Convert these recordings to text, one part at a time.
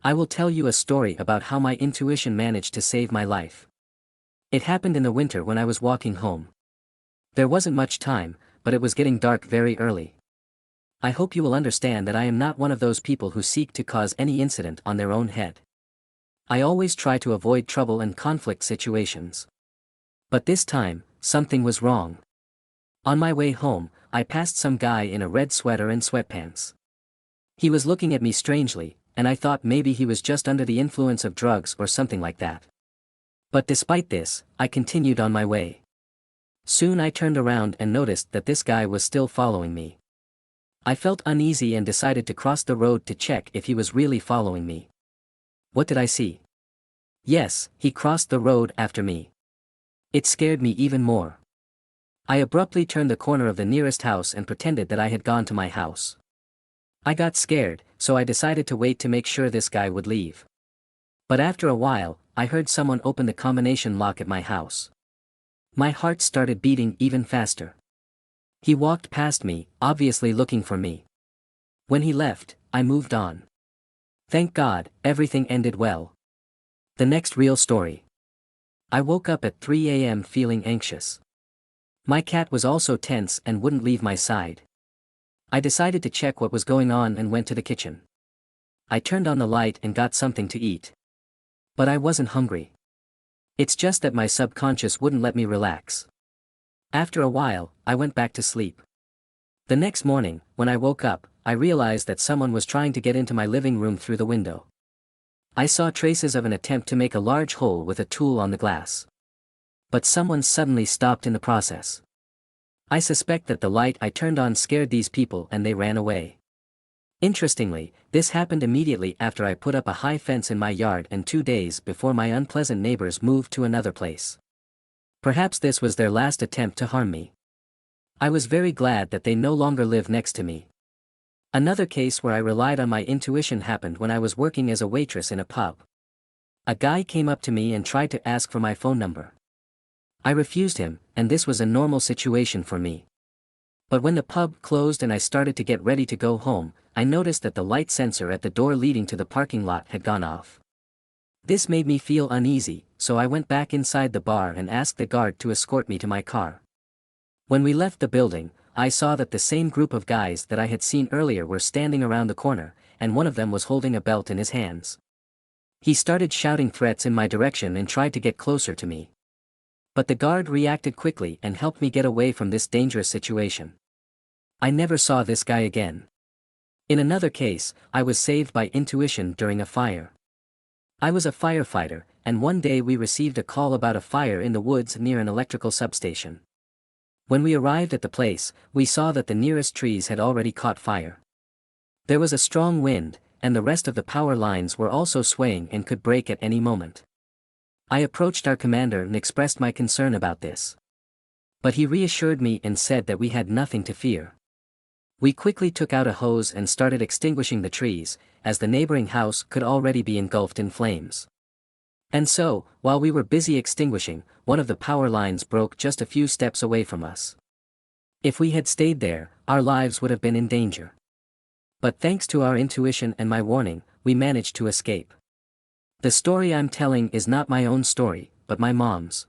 I will tell you a story about how my intuition managed to save my life. It happened in the winter when I was walking home. There wasn't much time, but it was getting dark very early. I hope you will understand that I am not one of those people who seek to cause any incident on their own head. I always try to avoid trouble and conflict situations. But this time, something was wrong. On my way home, I passed some guy in a red sweater and sweatpants. He was looking at me strangely, and I thought maybe he was just under the influence of drugs or something like that. But despite this, I continued on my way. Soon I turned around and noticed that this guy was still following me. I felt uneasy and decided to cross the road to check if he was really following me. What did I see? Yes, he crossed the road after me. It scared me even more. I abruptly turned the corner of the nearest house and pretended that I had gone to my house. I got scared, so I decided to wait to make sure this guy would leave. But after a while, I heard someone open the combination lock at my house. My heart started beating even faster. He walked past me, obviously looking for me. When he left, I moved on. Thank God, everything ended well. The next real story. I woke up at 3 a.m. feeling anxious. My cat was also tense and wouldn't leave my side. I decided to check what was going on and went to the kitchen. I turned on the light and got something to eat. But I wasn't hungry. It's just that my subconscious wouldn't let me relax. After a while, I went back to sleep. The next morning, when I woke up, I realized that someone was trying to get into my living room through the window. I saw traces of an attempt to make a large hole with a tool on the glass. But someone suddenly stopped in the process. I suspect that the light I turned on scared these people and they ran away. Interestingly, this happened immediately after I put up a high fence in my yard and 2 days before my unpleasant neighbors moved to another place. Perhaps this was their last attempt to harm me. I was very glad that they no longer live next to me. Another case where I relied on my intuition happened when I was working as a waitress in a pub. A guy came up to me and tried to ask for my phone number. I refused him, and this was a normal situation for me. But when the pub closed and I started to get ready to go home, I noticed that the light sensor at the door leading to the parking lot had gone off. This made me feel uneasy, so I went back inside the bar and asked the guard to escort me to my car. When we left the building, I saw that the same group of guys that I had seen earlier were standing around the corner, and one of them was holding a belt in his hands. He started shouting threats in my direction and tried to get closer to me. But the guard reacted quickly and helped me get away from this dangerous situation. I never saw this guy again. In another case, I was saved by intuition during a fire. I was a firefighter, and one day we received a call about a fire in the woods near an electrical substation. When we arrived at the place, we saw that the nearest trees had already caught fire. There was a strong wind, and the rest of the power lines were also swaying and could break at any moment. I approached our commander and expressed my concern about this. But he reassured me and said that we had nothing to fear. We quickly took out a hose and started extinguishing the trees, as the neighboring house could already be engulfed in flames. And so, while we were busy extinguishing, one of the power lines broke just a few steps away from us. If we had stayed there, our lives would have been in danger. But thanks to our intuition and my warning, we managed to escape. The story I'm telling is not my own story, but my mom's.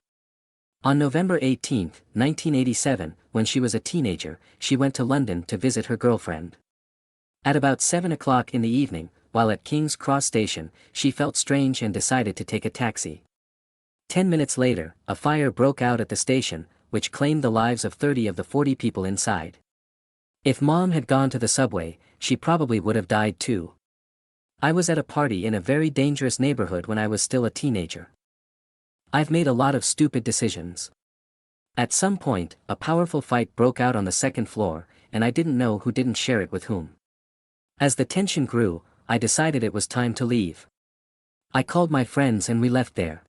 On November 18, 1987, when she was a teenager, she went to London to visit her girlfriend. At about 7 o'clock in the evening, while at King's Cross Station, she felt strange and decided to take a taxi. 10 minutes later, a fire broke out at the station, which claimed the lives of 30 of the 40 people inside. If Mom had gone to the subway, she probably would have died too. I was at a party in a very dangerous neighborhood when I was still a teenager. I've made a lot of stupid decisions. At some point, a powerful fight broke out on the second floor, and I didn't know who didn't share it with whom. As the tension grew, I decided it was time to leave. I called my friends and we left there.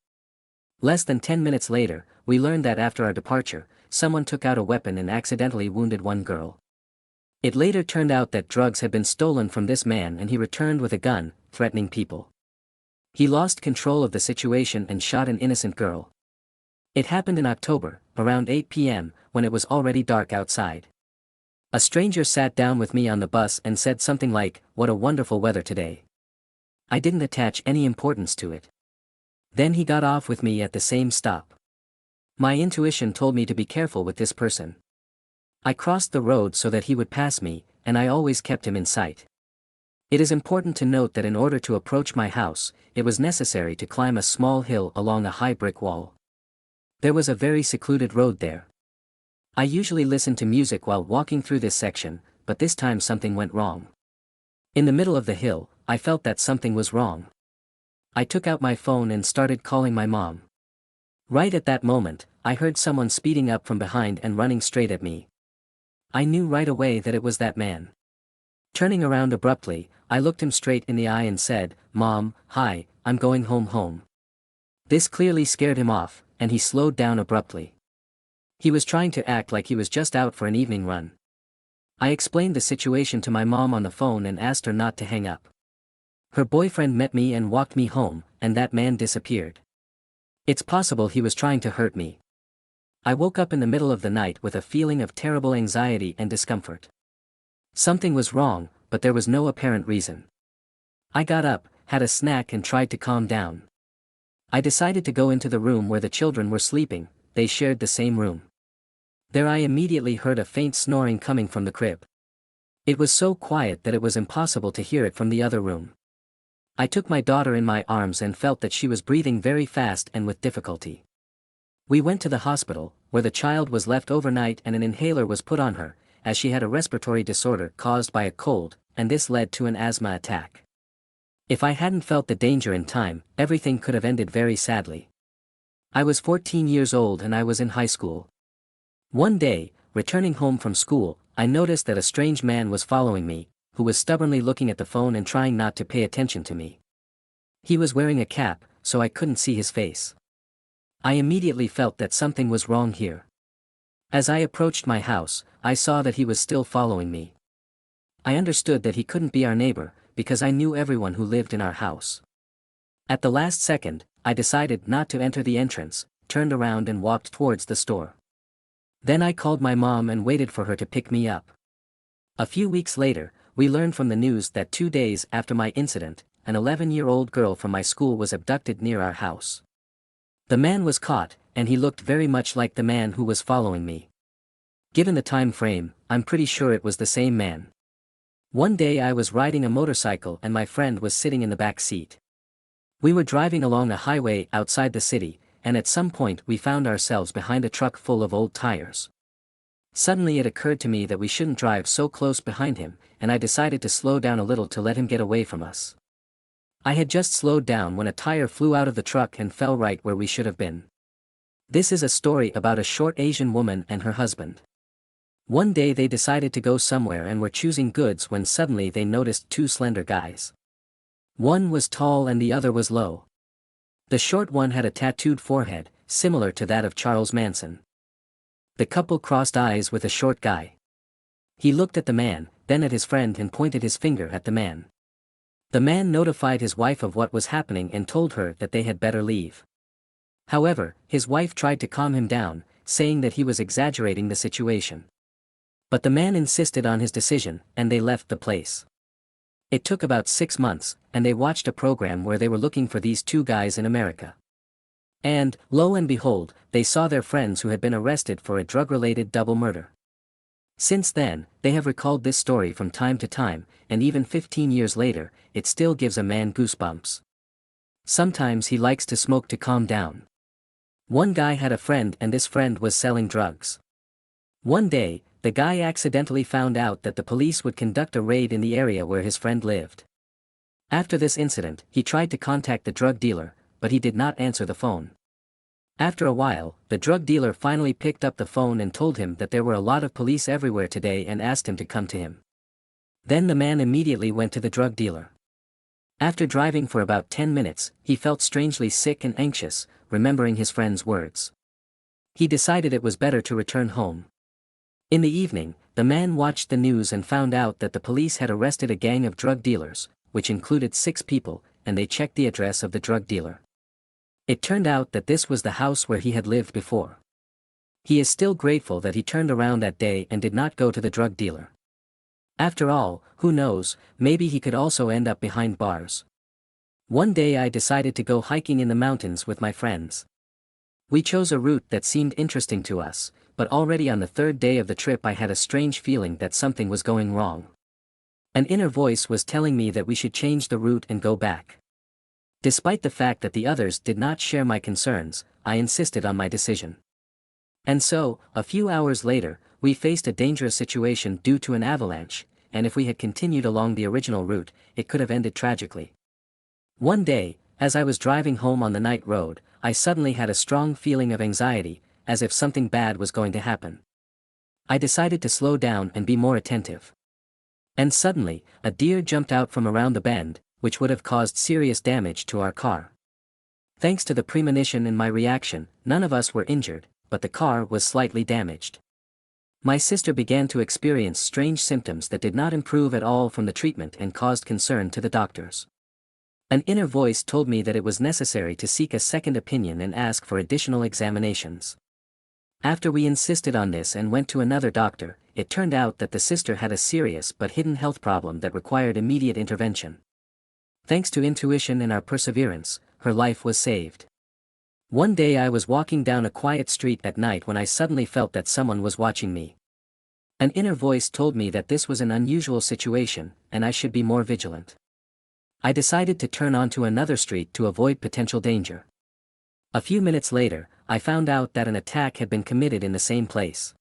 Less than 10 minutes later, we learned that after our departure, someone took out a weapon and accidentally wounded one girl. It later turned out that drugs had been stolen from this man and he returned with a gun, threatening people. He lost control of the situation and shot an innocent girl. It happened in October, around 8 p.m., when it was already dark outside. A stranger sat down with me on the bus and said something like, "What a wonderful weather today." I didn't attach any importance to it. Then he got off with me at the same stop. My intuition told me to be careful with this person. I crossed the road so that he would pass me, and I always kept him in sight. It is important to note that in order to approach my house, it was necessary to climb a small hill along a high brick wall. There was a very secluded road there. I usually listen to music while walking through this section, but this time something went wrong. In the middle of the hill, I felt that something was wrong. I took out my phone and started calling my mom. Right at that moment, I heard someone speeding up from behind and running straight at me. I knew right away that it was that man. Turning around abruptly, I looked him straight in the eye and said, "Mom, hi, I'm going home." This clearly scared him off, and he slowed down abruptly. He was trying to act like he was just out for an evening run. I explained the situation to my mom on the phone and asked her not to hang up. Her boyfriend met me and walked me home, and that man disappeared. It's possible he was trying to hurt me. I woke up in the middle of the night with a feeling of terrible anxiety and discomfort. Something was wrong, but there was no apparent reason. I got up, had a snack and tried to calm down. I decided to go into the room where the children were sleeping. They shared the same room. There I immediately heard a faint snoring coming from the crib. It was so quiet that it was impossible to hear it from the other room. I took my daughter in my arms and felt that she was breathing very fast and with difficulty. We went to the hospital, where the child was left overnight and an inhaler was put on her, as she had a respiratory disorder caused by a cold, and this led to an asthma attack. If I hadn't felt the danger in time, everything could have ended very sadly. I was 14 years old and I was in high school. One day, returning home from school, I noticed that a strange man was following me, who was stubbornly looking at the phone and trying not to pay attention to me. He was wearing a cap, so I couldn't see his face. I immediately felt that something was wrong here. As I approached my house, I saw that he was still following me. I understood that he couldn't be our neighbor, because I knew everyone who lived in our house. At the last second, I decided not to enter the entrance, turned around and walked towards the store. Then I called my mom and waited for her to pick me up. A few weeks later, we learned from the news that 2 days after my incident, an 11-year-old girl from my school was abducted near our house. The man was caught, and he looked very much like the man who was following me. Given the time frame, I'm pretty sure it was the same man. One day I was riding a motorcycle and my friend was sitting in the back seat. We were driving along a highway outside the city, and at some point we found ourselves behind a truck full of old tires. Suddenly it occurred to me that we shouldn't drive so close behind him, and I decided to slow down a little to let him get away from us. I had just slowed down when a tire flew out of the truck and fell right where we should have been. This is a story about a short Asian woman and her husband. One day they decided to go somewhere and were choosing goods when suddenly they noticed 2 slender guys. One was tall and the other was low. The short one had a tattooed forehead, similar to that of Charles Manson. The couple crossed eyes with a short guy. He looked at the man, then at his friend and pointed his finger at the man. The man notified his wife of what was happening and told her that they had better leave. However, his wife tried to calm him down, saying that he was exaggerating the situation. But the man insisted on his decision, and they left the place. It took about 6 months, and they watched a program where they were looking for these 2 guys in America. And, lo and behold, they saw their friends who had been arrested for a drug-related double murder. Since then, they have recalled this story from time to time, and even 15 years later, it still gives a man goosebumps. Sometimes he likes to smoke to calm down. One guy had a friend and this friend was selling drugs. One day, the guy accidentally found out that the police would conduct a raid in the area where his friend lived. After this incident, he tried to contact the drug dealer, but he did not answer the phone. After a while, the drug dealer finally picked up the phone and told him that there were a lot of police everywhere today and asked him to come to him. Then the man immediately went to the drug dealer. After driving for about 10 minutes, he felt strangely sick and anxious, remembering his friend's words. He decided it was better to return home. In the evening, the man watched the news and found out that the police had arrested a gang of drug dealers, which included 6 people, and they checked the address of the drug dealer. It turned out that this was the house where he had lived before. He is still grateful that he turned around that day and did not go to the drug dealer. After all, who knows, maybe he could also end up behind bars. One day I decided to go hiking in the mountains with my friends. We chose a route that seemed interesting to us, but already on the third day of the trip I had a strange feeling that something was going wrong. An inner voice was telling me that we should change the route and go back. Despite the fact that the others did not share my concerns, I insisted on my decision. And so, a few hours later, we faced a dangerous situation due to an avalanche, and if we had continued along the original route, it could have ended tragically. One day, as I was driving home on the night road, I suddenly had a strong feeling of anxiety, as if something bad was going to happen. I decided to slow down and be more attentive. And suddenly, a deer jumped out from around the bend, which would have caused serious damage to our car. Thanks to the premonition in my reaction, none of us were injured, but the car was slightly damaged. My sister began to experience strange symptoms that did not improve at all from the treatment and caused concern to the doctors. An inner voice told me that it was necessary to seek a second opinion and ask for additional examinations. After we insisted on this and went to another doctor, it turned out that the sister had a serious but hidden health problem that required immediate intervention. Thanks to intuition and our perseverance, her life was saved. One day I was walking down a quiet street at night when I suddenly felt that someone was watching me. An inner voice told me that this was an unusual situation, and I should be more vigilant. I decided to turn onto another street to avoid potential danger. A few minutes later, I found out that an attack had been committed in the same place.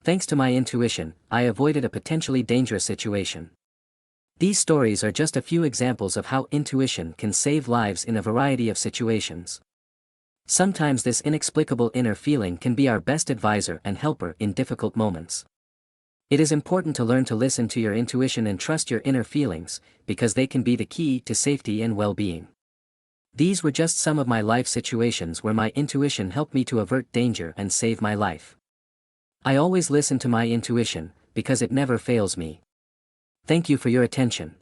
Thanks to my intuition, I avoided a potentially dangerous situation. These stories are just a few examples of how intuition can save lives in a variety of situations. Sometimes this inexplicable inner feeling can be our best advisor and helper in difficult moments. It is important to learn to listen to your intuition and trust your inner feelings, because they can be the key to safety and well-being. These were just some of my life situations where my intuition helped me to avert danger and save my life. I always listen to my intuition, because it never fails me. Thank you for your attention.